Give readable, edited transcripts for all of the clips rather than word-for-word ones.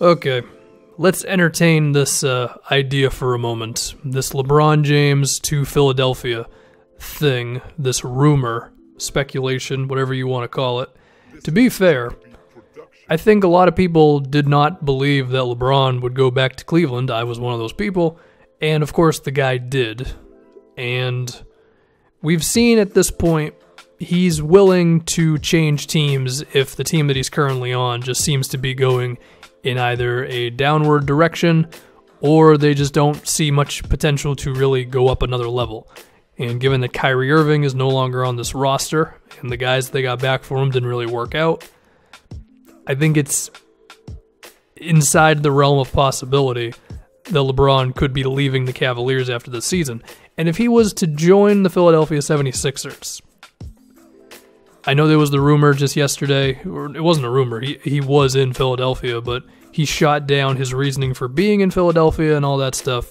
Okay, let's entertain this idea for a moment. This LeBron James to Philadelphia thing, this rumor, speculation, whatever you want to call it. To be fair, I think a lot of people did not believe that LeBron would go back to Cleveland. I was one of those people, and of course the guy did. And we've seen at this point he's willing to change teams if the team that he's currently on just seems to be going in either a downward direction or they just don't see much potential to really go up another level. And given that Kyrie Irving is no longer on this roster and the guys they got back for him didn't really work out, I think it's inside the realm of possibility that LeBron could be leaving the Cavaliers after this season. And if he was to join the Philadelphia 76ers, I know there was the rumor just yesterday, or it wasn't a rumor, he was in Philadelphia, but he shot down his reasoning for being in Philadelphia and all that stuff.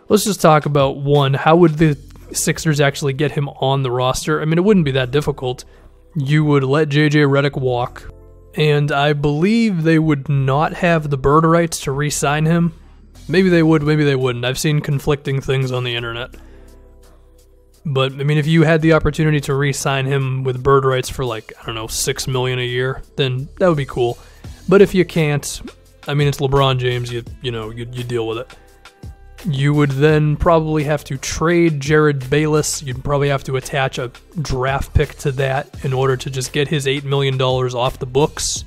Let's just talk about one, how would the Sixers actually get him on the roster? I mean, it wouldn't be that difficult. You would let J.J. Redick walk, and I believe they would not have the bird rights to re-sign him. Maybe they would, maybe they wouldn't. I've seen conflicting things on the internet. But, I mean, if you had the opportunity to re-sign him with bird rights for, like, I don't know, $6 million a year, then that would be cool. But if you can't, I mean, it's LeBron James, you deal with it. You would then probably have to trade Jared Bayless. You'd probably have to attach a draft pick to that in order to just get his $8 million off the books.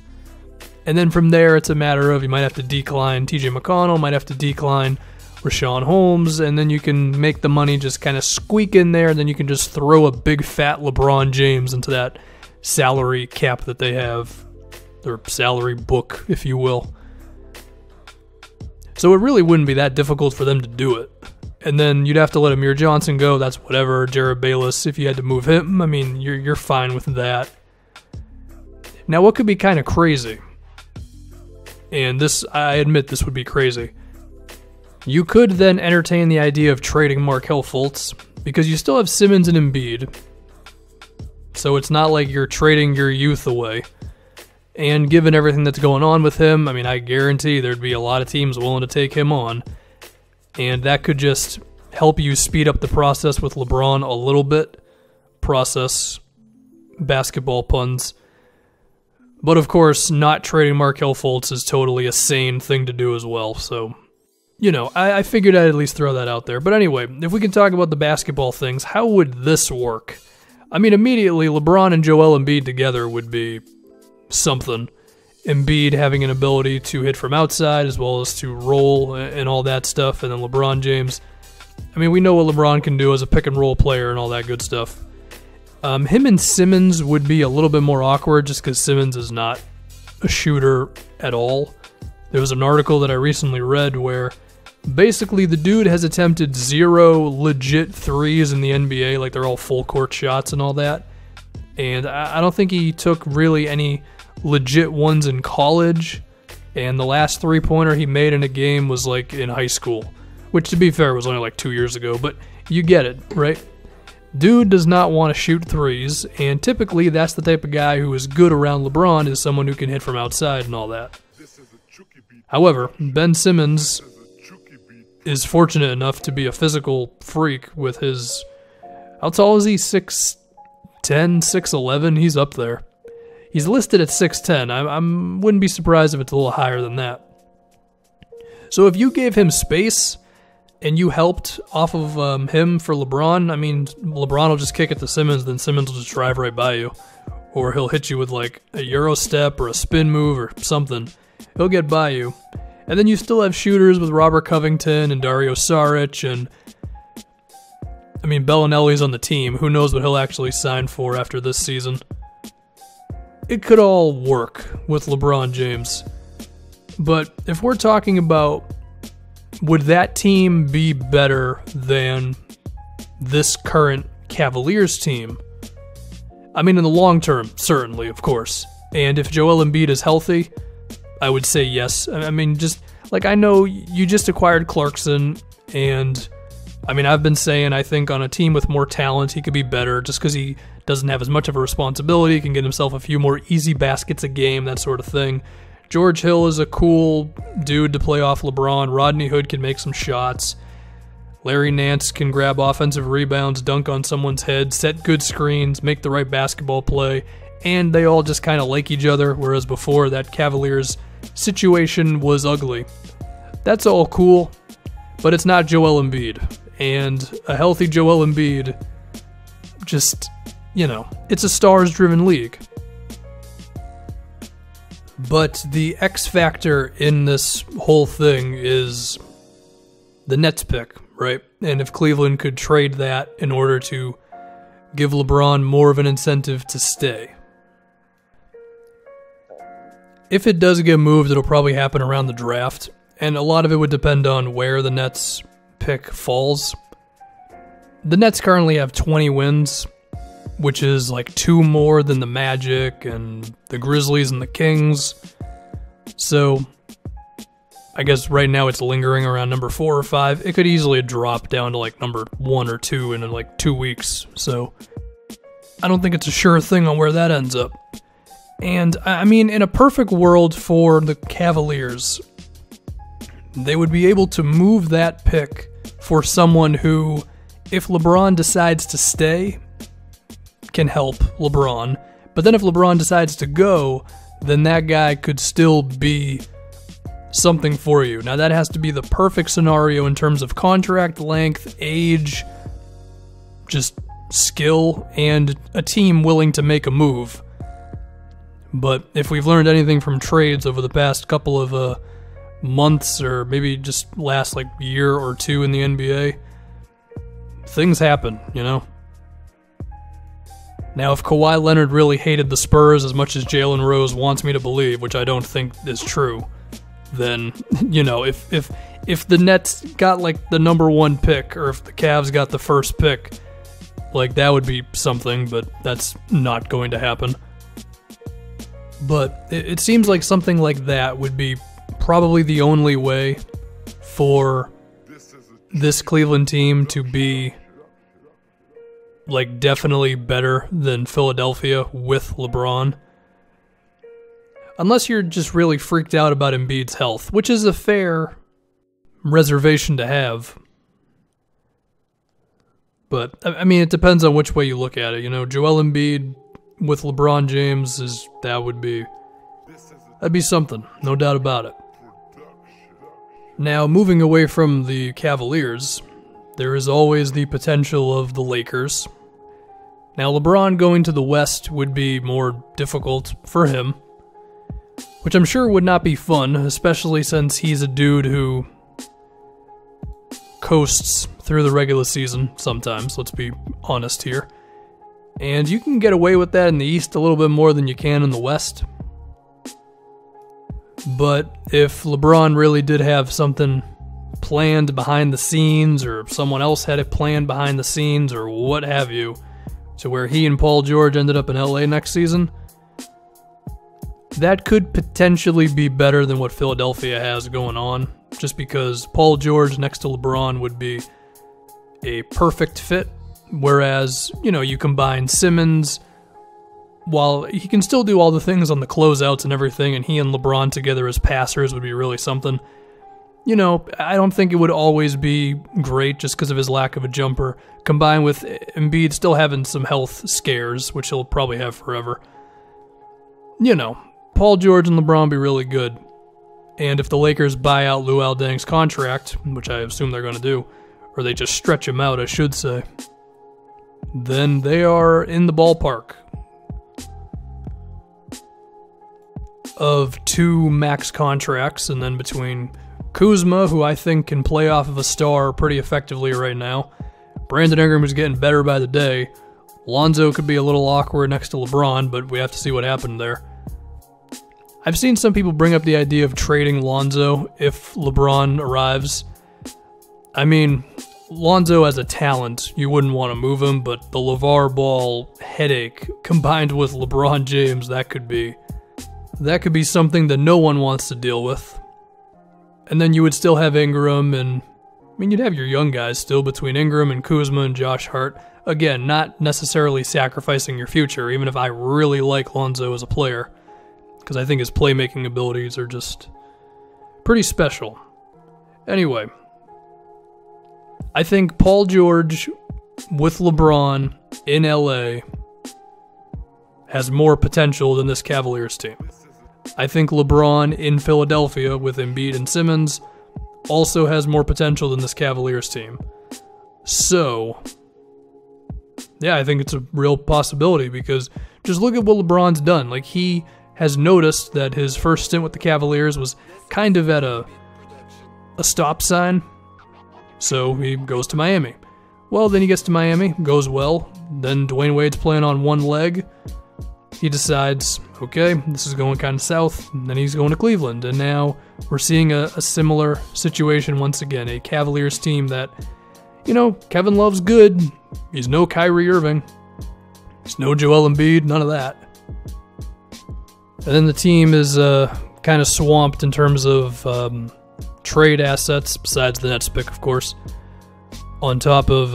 And then from there, it's a matter of you might have to decline TJ McConnell, might have to decline Rashawn Holmes, and then you can make the money just kind of squeak in there, and then you can just throw a big fat LeBron James into that salary cap that they have, their salary book, if you will. So it really wouldn't be that difficult for them to do it. And then you'd have to let Amir Johnson go, that's whatever. Jared Bayless, if you had to move him, I mean, you're fine with that. Now, what could be kind of crazy, and this, I admit this would be crazy, you could then entertain the idea of trading Markelle Fultz, because you still have Simmons and Embiid, so it's not like you're trading your youth away. And given everything that's going on with him, I mean, I guarantee there'd be a lot of teams willing to take him on, and that could just help you speed up the process with LeBron a little bit. Process, basketball puns. But of course, not trading Markelle Fultz is totally a sane thing to do as well, so you know, I figured I'd at least throw that out there. But anyway, if we can talk about the basketball things, how would this work? I mean, immediately, LeBron and Joel Embiid together would be something. Embiid having an ability to hit from outside as well as to roll and all that stuff. And then LeBron James, I mean, we know what LeBron can do as a pick-and-roll player and all that good stuff. Him and Simmons would be a little bit more awkward just because Simmons is not a shooter at all. There was an article that I recently read where basically the dude has attempted 0 legit threes in the NBA, like they're all full court shots and all that. And I don't think he took really any legit ones in college. And the last three-pointer he made in a game was like in high school, which to be fair was only like 2 years ago, but you get it, right? Dude does not want to shoot threes, and typically that's the type of guy who is good around LeBron, is someone who can hit from outside and all that. However, Ben Simmons is fortunate enough to be a physical freak with his, how tall is he? 6'10", 6'11", he's up there. He's listed at 6'10", I wouldn't be surprised if it's a little higher than that. So if you gave him space and you helped off of him for LeBron, I mean, LeBron will just kick it to Simmons, then Simmons will just drive right by you. Or he'll hit you with like a Euro step or a spin move or something. He'll get by you. And then you still have shooters with Robert Covington and Dario Saric, and I mean, Bellinelli's on the team. Who knows what he'll actually sign for after this season. It could all work with LeBron James. But if we're talking about, would that team be better than this current Cavaliers team? I mean, in the long term, certainly, of course. And if Joel Embiid is healthy, I would say yes. I mean, just like, I know you just acquired Clarkson, and I mean, I've been saying I think on a team with more talent, he could be better just because he doesn't have as much of a responsibility, can get himself a few more easy baskets a game, that sort of thing. George Hill is a cool dude to play off LeBron. Rodney Hood can make some shots. Larry Nance can grab offensive rebounds, dunk on someone's head, set good screens, make the right basketball play, and they all just kind of like each other, whereas before that Cavaliers situation was ugly. That's all cool, but it's not Joel Embiid. And a healthy Joel Embiid, just, it's a stars-driven league. But the X factor in this whole thing is the Nets pick, right? And if Cleveland could trade that in order to give LeBron more of an incentive to stay. If it does get moved, it'll probably happen around the draft, and a lot of it would depend on where the Nets pick falls. The Nets currently have 20 wins, which is like 2 more than the Magic and the Grizzlies and the Kings. So I guess right now it's lingering around number 4 or 5. It could easily drop down to like number 1 or 2 in like 2 weeks. So I don't think it's a sure thing on where that ends up. And I mean, in a perfect world for the Cavaliers, they would be able to move that pick for someone who, if LeBron decides to stay, can help LeBron. But then if LeBron decides to go, then that guy could still be something for you. Now that has to be the perfect scenario in terms of contract length, age, just skill, and a team willing to make a move. But if we've learned anything from trades over the past couple of months, or maybe just last like year or 2 in the NBA, things happen, Now, if Kawhi Leonard really hated the Spurs as much as Jalen Rose wants me to believe, which I don't think is true, then, if the Nets got like the number 1 pick, or if the Cavs got the first pick, like that would be something, but that's not going to happen. But it seems like something like that would be probably the only way for this Cleveland team to be like definitely better than Philadelphia with LeBron. Unless you're just really freaked out about Embiid's health, which is a fair reservation to have. But, I mean, it depends on which way you look at it. Joel Embiid with LeBron James, that'd be something, no doubt about it. Now, moving away from the Cavaliers, there is always the potential of the Lakers. Now, LeBron going to the West would be more difficult for him, which I'm sure would not be fun, especially since he's a dude who coasts through the regular season sometimes, let's be honest here. And you can get away with that in the East a little bit more than you can in the West. But if LeBron really did have something planned behind the scenes, or someone else had it planned behind the scenes, or what have you, to where he and Paul George ended up in LA next season, that could potentially be better than what Philadelphia has going on, just because Paul George next to LeBron would be a perfect fit. Whereas, you combine Simmons, while he can still do all the things on the closeouts and everything, and he and LeBron together as passers would be really something. I don't think it would always be great just because of his lack of a jumper, combined with Embiid still having some health scares, which he'll probably have forever. Paul George and LeBron be really good. And if the Lakers buy out Luol Deng's contract, which I assume they're going to do, or they just stretch him out, I should say, then they are in the ballpark of 2 max contracts, and then between Kuzma, who I think can play off of a star pretty effectively right now, Brandon Ingram is getting better by the day, Lonzo could be a little awkward next to LeBron, but we have to see what happened there. I've seen some people bring up the idea of trading Lonzo if LeBron arrives. I mean, Lonzo as a talent, you wouldn't want to move him, but the LeVar Ball headache combined with LeBron James, that could be something that no one wants to deal with. And then you would still have Ingram, and mean, you'd have your young guys still between Ingram and Kuzma and Josh Hart. Again, not necessarily sacrificing your future, even if I really like Lonzo as a player, because I think his playmaking abilities are just pretty special. Anyway, I think Paul George with LeBron in LA has more potential than this Cavaliers team. I think LeBron in Philadelphia with Embiid and Simmons also has more potential than this Cavaliers team. So, yeah, I think it's a real possibility because just look at what LeBron's done. Like, he has noticed that his first stint with the Cavaliers was kind of at a stop sign. So he goes to Miami. Well, then he gets to Miami, goes well. Then Dwayne Wade's playing on one leg. He decides, okay, this is going kind of south. And then he's going to Cleveland. And now we're seeing a similar situation once again. A Cavaliers team that, you know, Kevin Love's good. He's no Kyrie Irving. He's no Joel Embiid, none of that. And then the team is kind of swamped in terms of trade assets, besides the Nets pick, of course. On top of,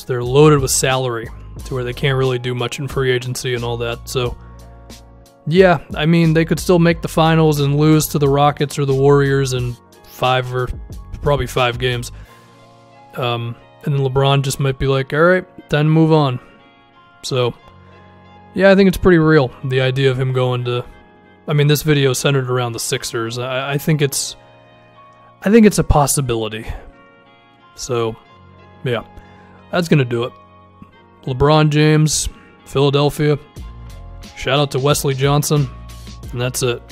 they're loaded with salary to where they can't really do much in free agency and all that. So, yeah, I mean, they could still make the finals and lose to the Rockets or the Warriors in 5 games. And then LeBron just might be like, all right, time to move on. So, yeah, I think it's pretty real, the idea of him going to... I mean, this video is centered around the Sixers. I think it's a possibility. So, yeah, that's going to do it. LeBron James, Philadelphia. Shout out to Wesley Johnson. And that's it.